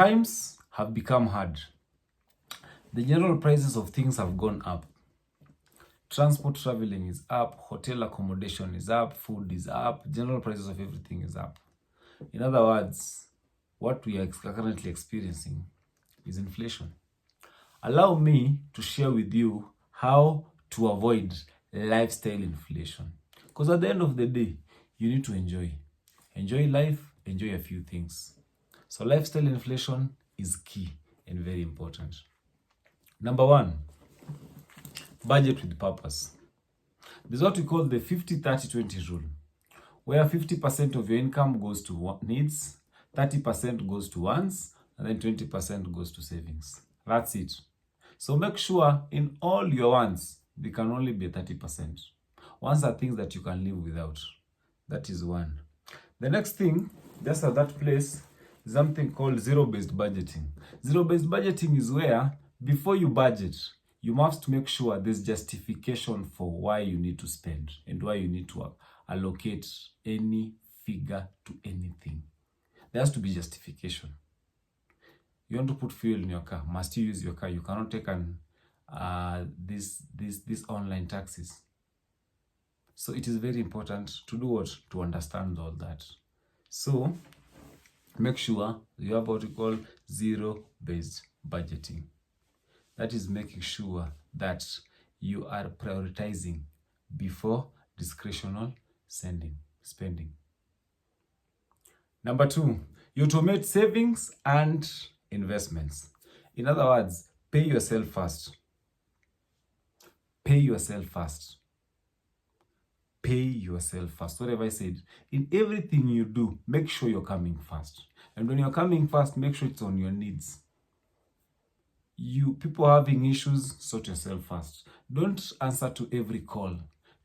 Times have become hard. The general prices of things have gone up. Transport traveling is up, hotel accommodation is up, food is up, general prices of everything is up. In other words, what we are currently experiencing is inflation. Allow me to share with you how to avoid lifestyle inflation. Because at the end of the day, you need to enjoy. Enjoy life, enjoy a few things. So lifestyle inflation is key and very important. Number one, budget with purpose. This is what we call the 50-30-20 rule, where 50% of your income goes to needs, 30% goes to wants, and then 20% goes to savings. That's it. So make sure in all your wants, they can only be 30%. Wants are things that you can live without. That is one. The next thing, just at that place, is something called zero-based budgeting. Zero-based budgeting is where, before you budget, you must make sure there's justification for why you need to spend and why you need to allocate any figure to anything. There has to be justification. You want to put fuel in your car, must you use your car? You cannot take these online taxis. So it is very important to do what? To understand all that. So make sure you have what we call zero-based budgeting. That is making sure that you are prioritizing before discretional spending. Number two, you automate savings and investments. In other words, pay yourself first. Pay yourself first. Pay yourself first. Whatever I said, in everything you do, make sure you're coming first. And when you're coming first, make sure it's on your needs. People having issues, sort yourself first. Don't answer to every call.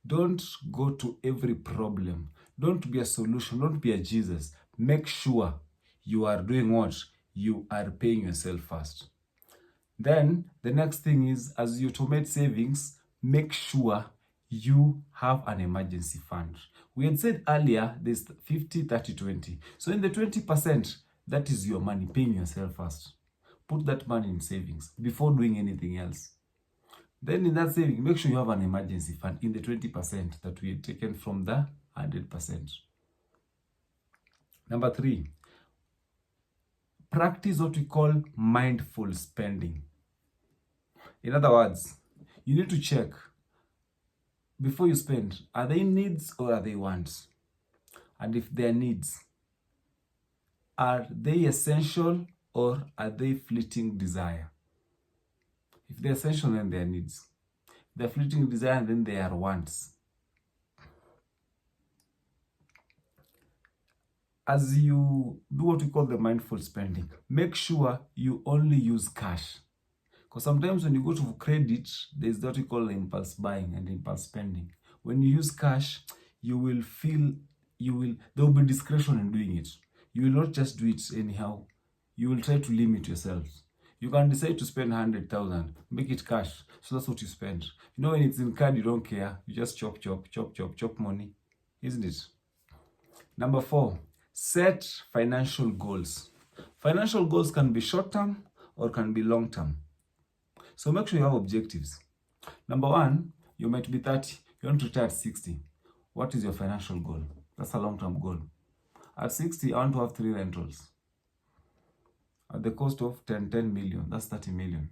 Don't go to every problem. Don't be a solution. Don't be a Jesus. Make sure you are doing what? You are paying yourself first. Then the next thing is, as you automate savings, make sure you have an emergency fund. We had said earlier, there's 50-30-20. So in the 20%, that is your money, paying yourself first. Put that money in savings before doing anything else. Then in that saving, make sure you have an emergency fund in the 20% that we had taken from the 100%. Number three, practice what we call mindful spending. In other words, you need to check before you spend, are they needs or are they wants? And if they are needs, are they essential or are they fleeting desire? If they're essential, then they are needs. If they're fleeting desire, then they are wants. As you do what we call the mindful spending, make sure you only use cash. Because sometimes when you go to credit, there's what we call impulse buying and impulse spending. When you use cash, there will be discretion in doing it. You will not just do it anyhow. You will try to limit yourself. You can decide to spend 100,000, make it cash. So that's what you spend. You know, when it's in card, you don't care. You just chop money, isn't it? Number four, set financial goals. Financial goals can be short-term or can be long-term. So make sure you have objectives. Number one, you might be 30. You want to retire at 60. What is your financial goal? That's a long-term goal. At 60, I want to have 3 rentals. At the cost of 10 million, that's 30 million.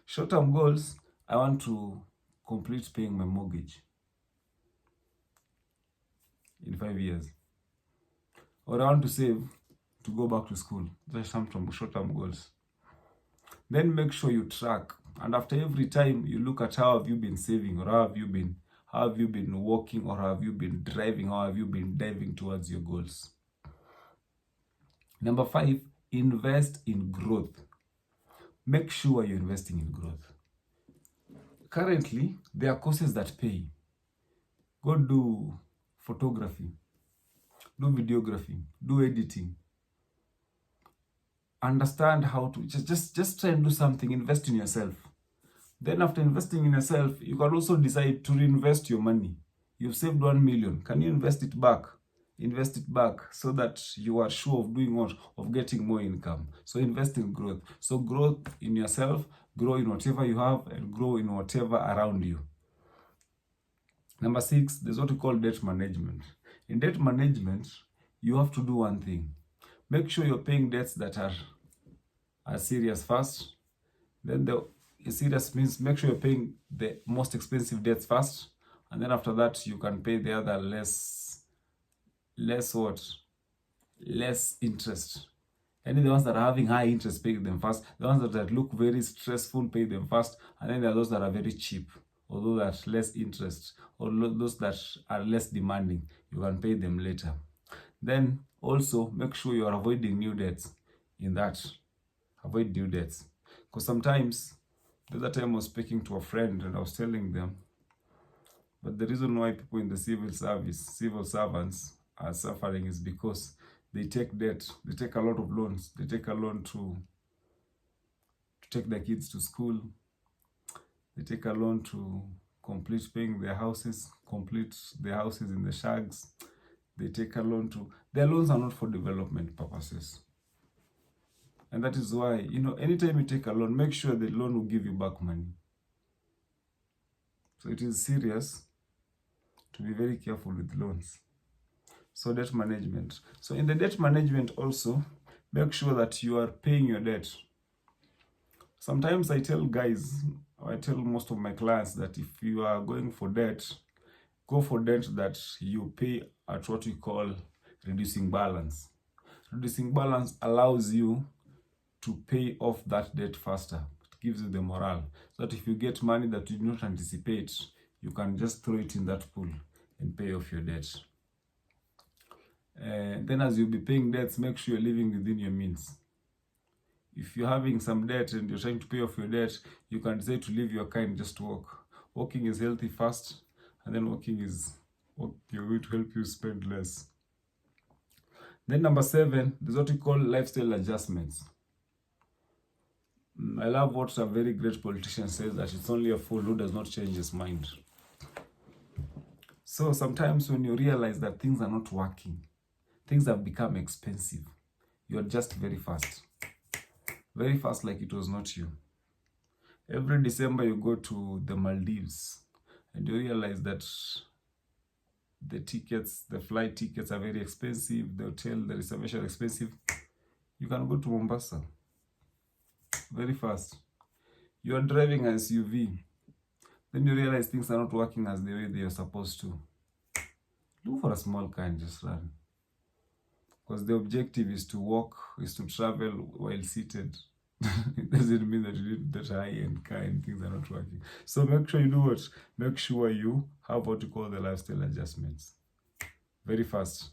Short-term goals, I want to complete paying my mortgage in 5 years. Or I want to save to go back to school. That's some short-term goals. Then make sure you track. And after every time, you look at how have you been saving, or how have you been walking, or how have you been driving, how have you been diving towards your goals. Number 5, invest in growth. Make sure you're investing in growth. Currently, there are courses that pay. Go do photography, do videography, do editing. Understand how to just try and do something, invest in yourself. Then after investing in yourself, you can also decide to reinvest your money. You've saved 1 million. Can you invest it back invest it back so that you are sure of doing what? Of getting more income. So invest in growth. So growth in yourself, grow in whatever you have, and grow in whatever around you. Number 6, there's what we call debt management. In debt management, you have to do one thing. Make sure you're paying debts that are serious first. Then the serious means make sure you're paying the most expensive debts first. And then after that, you can pay the other less interest. And the ones that are having high interest, pay them first. The ones that look very stressful, pay them first. And then there are those that are very cheap, or those that less interest, or those that are less demanding. You can pay them later. Then also make sure you are avoiding new debts in that. Avoid new debts. Because sometimes, the other time I was speaking to a friend and I was telling them, but the reason why people in the civil servants are suffering is because they take debt. They take a lot of loans. They take a loan to take their kids to school. They take a loan to complete paying their houses, complete their houses in the shags. They take a loan to... Their loans are not for development purposes. And that is why, anytime you take a loan, make sure the loan will give you back money. So it is serious to be very careful with loans. So debt management. So in the debt management also, make sure that you are paying your debt. Sometimes I tell most of my clients that if you are going for debt, go for debt that you pay at what we call reducing balance. Reducing balance allows you to pay off that debt faster. It gives you the morale. So that if you get money that you do not anticipate, you can just throw it in that pool and pay off your debt. Then as you'll be paying debts, make sure you're living within your means. If you're having some debt and you're trying to pay off your debt, you can decide to leave your car and just walk. Walking is healthy first, and then walking is going to help you spend less. Then number 7, there's what we call lifestyle adjustments. I love what a very great politician says, that it's only a fool who does not change his mind. So sometimes when you realize that things are not working, things have become expensive, you adjust very fast. Very fast, like it was not you. Every December you go to the Maldives and you realize that the flight tickets are very expensive, the hotel, the reservation are expensive. You can go to Mombasa very fast. You are driving an SUV. Then you realize things are not working as the way they are supposed to. Look for a small car and just run. Because the objective is to walk, is to travel while seated. It doesn't mean that you need that high-end car and things are not working. So make sure you do what? Make sure you have what you call the lifestyle adjustments. Very fast.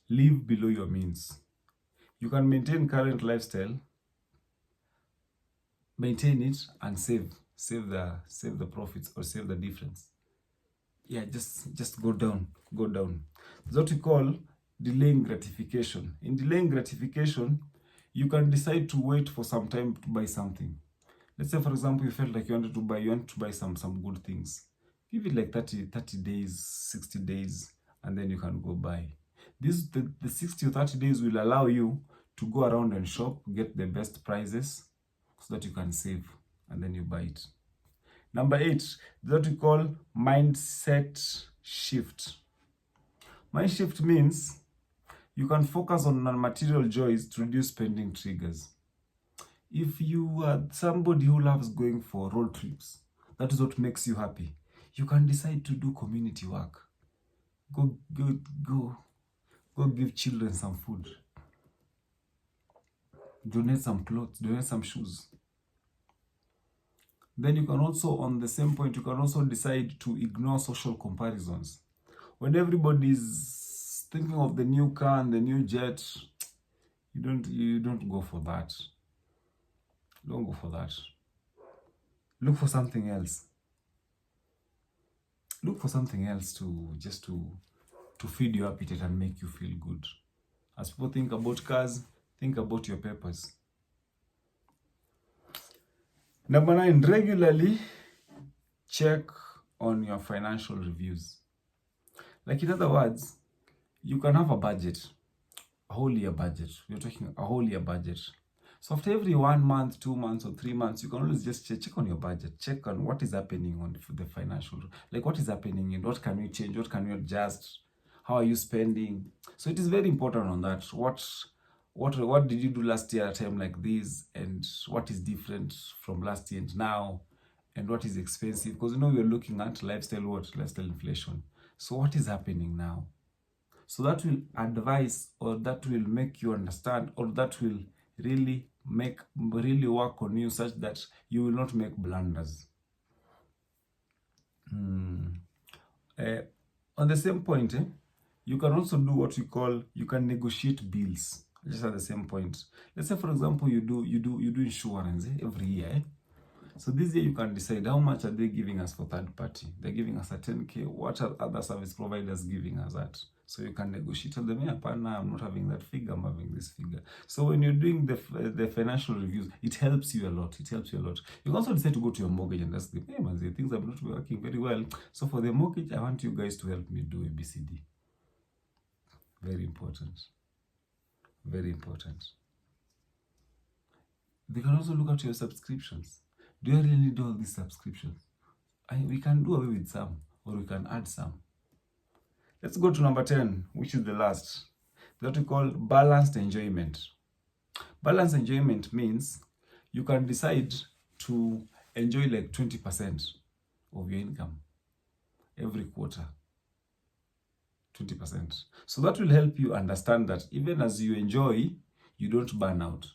Live below your means. You can maintain current lifestyle, maintain it, and save the profits or save the difference. Yeah, just go down. That's what we call delaying gratification. In delaying gratification, you can decide to wait for some time to buy something. Let's say, for example, you felt like you want to buy some good things. Give it like 30 days, 60 days, and then you can go buy. The 60 or 30 days will allow you to go around and shop, get the best prices, so that you can save, and then you buy it. Number 8, that we call mindset shift. Mind shift means you can focus on non-material joys to reduce spending triggers. If you are somebody who loves going for road trips, that is what makes you happy, you can decide to do community work. Go give children some food. Donate some clothes, donate some shoes. Then you can also, on the same point, you can also decide to ignore social comparisons. When everybody's thinking of the new car and the new jet, you don't go for that. Don't go for that. Look for something else. Look for something else to feed your appetite and make you feel good. As people think about cars, think about your papers. Number 9, regularly check on your financial reviews. Like, in other words, you can have a budget, a whole year budget. We're talking a whole year budget. So after every 1 month, 2 months, or 3 months, you can always just check on your budget, check on what is happening on the financial, like what is happening and what can you change, what can you adjust, how are you spending. So it is very important on that. What did you do last year at a time like this, and what is different from last year and now, and what is expensive? Because we're looking at lifestyle inflation. So what is happening now? So that will advise, or that will make you understand, or that will really work on you such that you will not make blunders. On the same point, you can also do what you call, you can negotiate bills. Just at the same point, let's say for example you do insurance every year. So this year you can decide how much are they giving us for third party. They're giving us a 10K. What are other service providers giving us at? So you can negotiate with them. Yeah, partner, I'm not having that figure, I'm having this figure. So when you're doing the financial reviews, it helps you a lot. It helps you a lot. You can also decide to go to your mortgage and ask them, hey man, things are not working very well. So for the mortgage, I want you guys to help me do ABCD. Very important. Very important. They can also look at your subscriptions. Do you really need all these subscriptions? We can do away with some, or we can add some. Let's go to number 10, which is the last. That we call balanced enjoyment. Balanced enjoyment means you can decide to enjoy like 20% of your income every quarter. 20%. So that will help you understand that even as you enjoy, you don't burn out.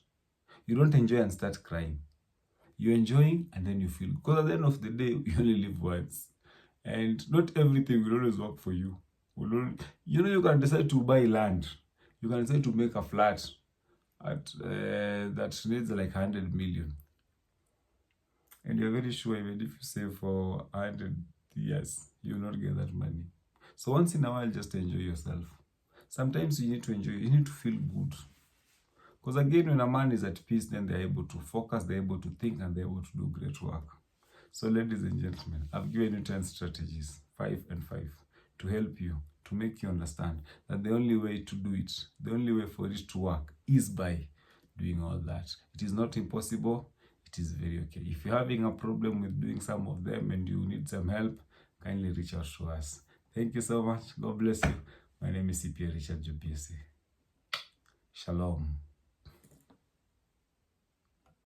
You don't enjoy and start crying. You're enjoying and then you feel. Because at the end of the day, you only live once. And not everything will always work for you. You can decide to buy land. You can decide to make a flat at that needs like 100 million. And you're very sure even if you save for 100 years, you'll not get that money. So once in a while, just enjoy yourself. Sometimes you need to enjoy, you need to feel good. Because again, when a man is at peace, then they're able to focus, they're able to think, and they're able to do great work. So ladies and gentlemen, I've given you 10 strategies, 5 and 5, to help you, to make you understand that the only way to do it, the only way for it to work is by doing all that. It is not impossible. It is very okay. If you're having a problem with doing some of them and you need some help, kindly reach out to us. Thank you so much. God bless you. My name is CPA Richard Jubiesi. Shalom.